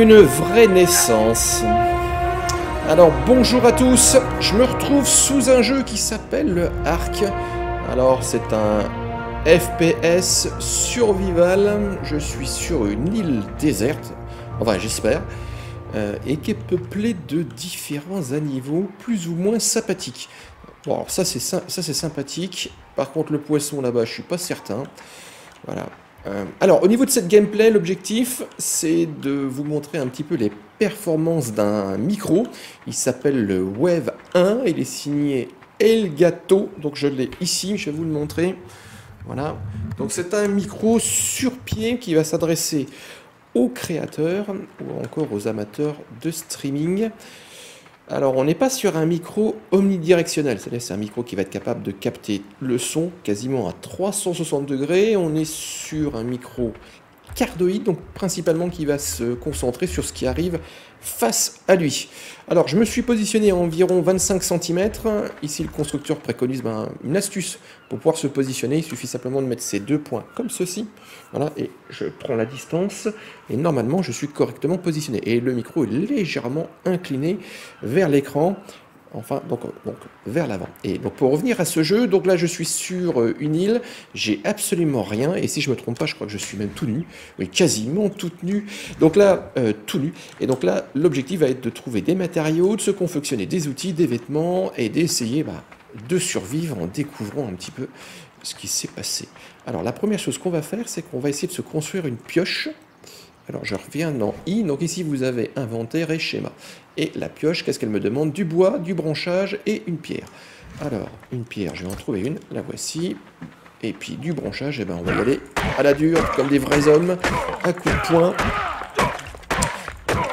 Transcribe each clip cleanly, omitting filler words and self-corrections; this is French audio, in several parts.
Une vraie naissance. Alors bonjour à tous, je me retrouve sous un jeu qui s'appelle le Ark. Alors c'est un FPS survival, je suis sur une île déserte, enfin j'espère, et qui est peuplée de différents animaux plus ou moins sympathiques. Bon alors ça c'est sympathique, par contre le poisson là-bas je suis pas certain. Voilà. Alors, au niveau de cette gameplay, l'objectif, c'est de vous montrer un petit peu les performances d'un micro. Il s'appelle le Wave 1, il est signé Elgato, donc je l'ai ici, je vais vous le montrer. Voilà. Donc c'est un micro sur pied qui va s'adresser aux créateurs ou encore aux amateurs de streaming. Alors, on n'est pas sur un micro omnidirectionnel, c'est-à-dire c'est un micro qui va être capable de capter le son quasiment à 360 degrés. On est sur un micro cardioïde, donc principalement qui va se concentrer sur ce qui arrive face à lui. Alors, je me suis positionné à environ 25 cm. Ici, le constructeur préconise une astuce pour pouvoir se positionner. Il suffit simplement de mettre ces deux points comme ceci. Voilà, et je prends la distance. Et normalement, je suis correctement positionné. Et le micro est légèrement incliné vers l'écran. Enfin, donc vers l'avant. Et donc pour revenir à ce jeu, donc là je suis sur une île, j'ai absolument rien, et si je me trompe pas, je crois que je suis même tout nu, oui, quasiment tout nu, donc là, tout nu, et donc là, l'objectif va être de trouver des matériaux, de se confectionner des outils, des vêtements, et d'essayer de survivre en découvrant un petit peu ce qui s'est passé. Alors la première chose qu'on va faire, c'est qu'on va essayer de se construire une pioche. Alors je reviens dans I, donc ici vous avez inventaire et schéma. Et la pioche, qu'est-ce qu'elle me demande? Du bois, du branchage et une pierre. Alors, une pierre, je vais en trouver une, la voici. Et puis du branchage, eh ben, on va y aller à la dure, comme des vrais hommes, à coups de poing.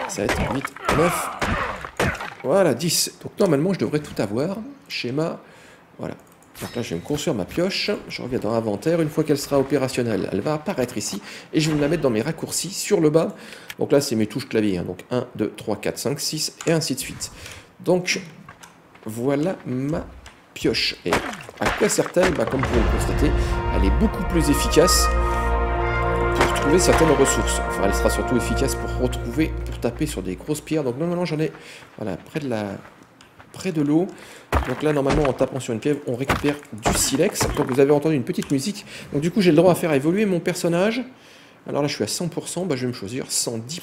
7, 8, 9, voilà, 10. Donc normalement je devrais tout avoir. Schéma, voilà. Donc là, je vais me construire ma pioche, je reviens dans inventaire, une fois qu'elle sera opérationnelle, elle va apparaître ici, et je vais me la mettre dans mes raccourcis sur le bas. Donc là, c'est mes touches clavier, hein. Donc 1, 2, 3, 4, 5, 6, et ainsi de suite. Donc, voilà ma pioche. Et à quoi sert-elle? Comme vous pouvez le constater, elle est beaucoup plus efficace pour trouver certaines ressources. Enfin, elle sera surtout efficace pour taper sur des grosses pierres. Donc normalement, j'en ai, voilà, près de l'eau. Donc là, normalement, en tapant sur une pierre, on récupère du silex. Donc vous avez entendu une petite musique. Donc du coup, j'ai le droit à faire évoluer mon personnage. Alors là, je suis à 100%. Je vais me choisir 110%.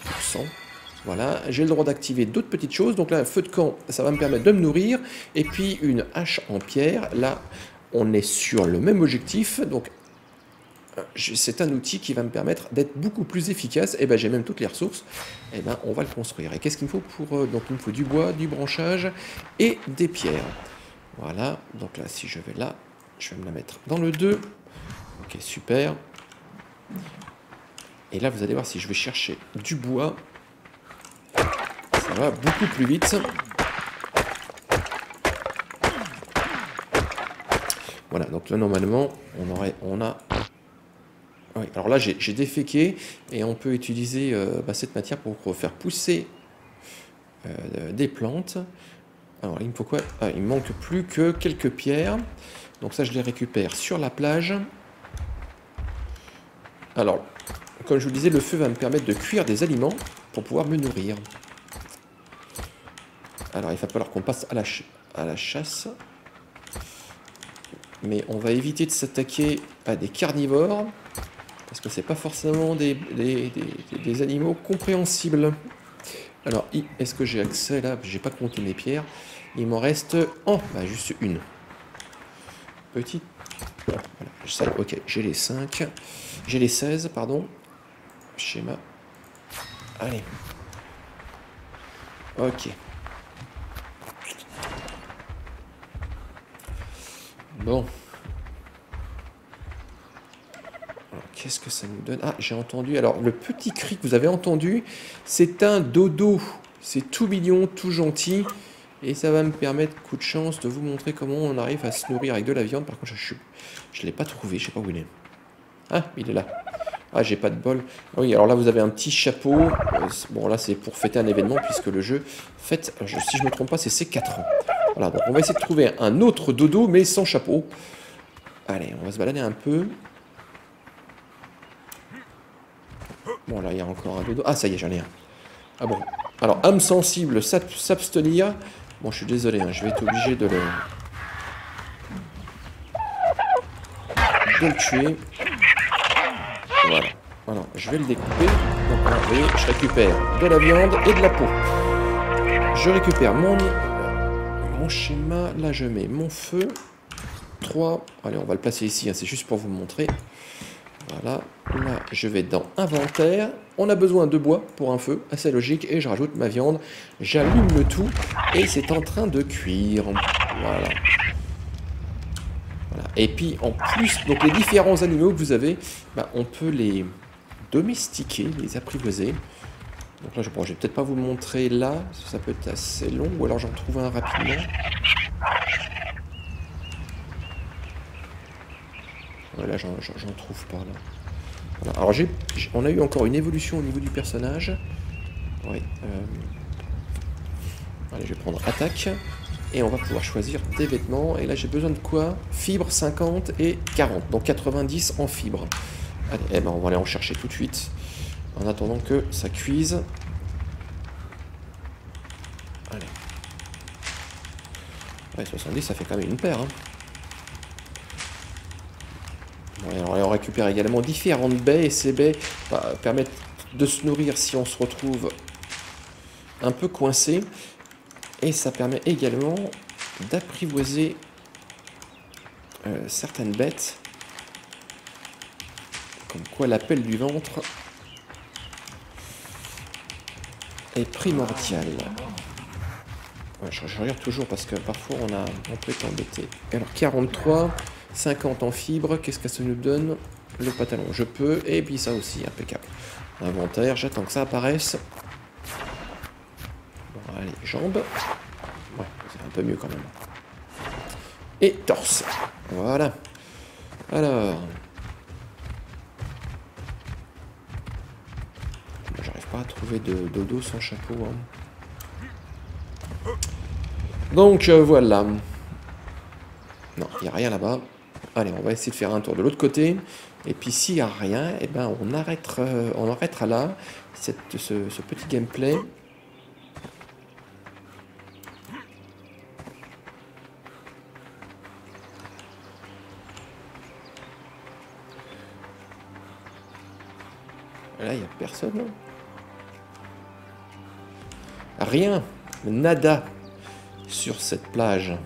Voilà. J'ai le droit d'activer d'autres petites choses. Donc là, un feu de camp, ça va me permettre de me nourrir. Et puis, une hache en pierre. Là, on est sur le même objectif. Donc, c'est un outil qui va me permettre d'être beaucoup plus efficace. Et j'ai même toutes les ressources. Et on va le construire. Et qu'est-ce qu'il me faut pour... donc il me faut du bois, du branchage et des pierres. Voilà. Donc là, si je vais là, je vais me la mettre dans le 2. Ok, super. Et là, vous allez voir, si je vais chercher du bois, ça va beaucoup plus vite. Voilà. Donc là, normalement, on a... Oui, alors là, j'ai déféqué et on peut utiliser cette matière pour faire pousser des plantes. Alors, il me faut quoi? Il me manque plus que quelques pierres. Donc ça, je les récupère sur la plage. Alors, comme je vous le disais, le feu va me permettre de cuire des aliments pour pouvoir me nourrir. Alors, il va falloir qu'on passe à la chasse. Mais on va éviter de s'attaquer à des carnivores. Parce que c'est pas forcément des animaux compréhensibles. Alors, est-ce que j'ai accès là? J'ai pas compté mes pierres. Il m'en reste juste une. Petite. Voilà, ça, ok, j'ai les 5. J'ai les 16, pardon. Schéma. Allez. Ok. Bon. Qu'est-ce que ça nous donne? Ah, j'ai entendu. Alors, le petit cri que vous avez entendu, c'est un dodo. C'est tout mignon, tout gentil. Et ça va me permettre, coup de chance, de vous montrer comment on arrive à se nourrir avec de la viande. Par contre, je ne l'ai pas trouvé. Je sais pas où il est. Ah, il est là. Ah, j'ai pas de bol. Oui, alors là, vous avez un petit chapeau. Bon, là, c'est pour fêter un événement, puisque le jeu fête, si je ne me trompe pas, c'est ses 4 ans. Voilà, donc on va essayer de trouver un autre dodo, mais sans chapeau. Allez, on va se balader un peu. Bon, là, il y a encore un dodo. Ah, ça y est, j'en ai un. Ah bon. Alors, âme sensible, s'abstenir. Bon, je suis désolé, hein, je vais être obligé de le tuer. Voilà. Voilà, je vais le découper. Donc, vous voyez, je récupère de la viande et de la peau. Je récupère mon schéma. Là, je mets mon feu. 3. Allez, on va le placer ici, hein, c'est juste pour vous montrer. Voilà. Là, je vais dans inventaire. On a besoin de bois pour un feu, assez logique. Et je rajoute ma viande. J'allume le tout. Et c'est en train de cuire. Voilà. Voilà. Et puis, en plus, donc les différents animaux que vous avez, bah, on peut les domestiquer, les apprivoiser. Donc là, je vais peut-être pas vous le montrer là. Ça peut être assez long. Ou alors j'en trouve un rapidement. Ouais, là, j'en trouve pas, là. Voilà. Alors, on a eu encore une évolution au niveau du personnage. Oui. Allez, je vais prendre attaque. Et on va pouvoir choisir des vêtements. Et là, j'ai besoin de quoi? Fibres 50 et 40. Donc 90 en fibres. Allez, eh ben, on va aller en chercher tout de suite. En attendant que ça cuise. Allez. Ouais, 70, ça fait quand même une paire, hein. Ouais, alors on récupère également différentes baies, et ces baies permettent de se nourrir si on se retrouve un peu coincé. Et ça permet également d'apprivoiser certaines bêtes. Comme quoi l'appel du ventre est primordial. Ouais, je regarde toujours parce que parfois on peut être embêté. Alors 43... 50 en fibres, qu'est-ce que ça nous donne? Le pantalon, je peux, et puis ça aussi, impeccable. Inventaire, j'attends que ça apparaisse. Bon, allez, jambes. Ouais, c'est un peu mieux quand même. Et torse. Voilà. Alors. J'arrive pas à trouver de dodo sans chapeau. Hein. Donc, voilà. Non, il n'y a rien là-bas. Allez, on va essayer de faire un tour de l'autre côté. Et puis s'il n'y a rien, eh ben, on arrêtera là ce petit gameplay. Là, il n'y a personne. Rien. Nada sur cette plage.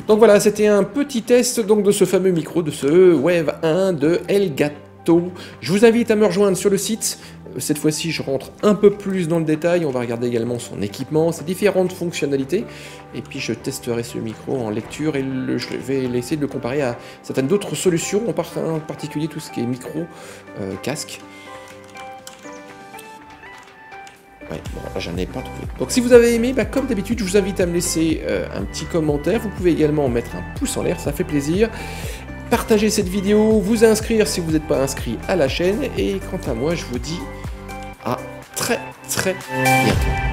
Donc voilà, c'était un petit test donc, de ce fameux micro, de ce Wave 1 de Elgato. Je vous invite à me rejoindre sur le site. Cette fois-ci, je rentre un peu plus dans le détail. On va regarder également son équipement, ses différentes fonctionnalités. Et puis, je testerai ce micro en lecture et je vais essayer de le comparer à certaines d'autres solutions, en particulier tout ce qui est micro, casque. Ouais, bon, là, j'en ai pas trouvé. Donc si vous avez aimé, comme d'habitude, je vous invite à me laisser un petit commentaire. Vous pouvez également mettre un pouce en l'air, ça fait plaisir. Partagez cette vidéo, vous inscrire si vous n'êtes pas inscrit à la chaîne. Et quant à moi, je vous dis à très bientôt.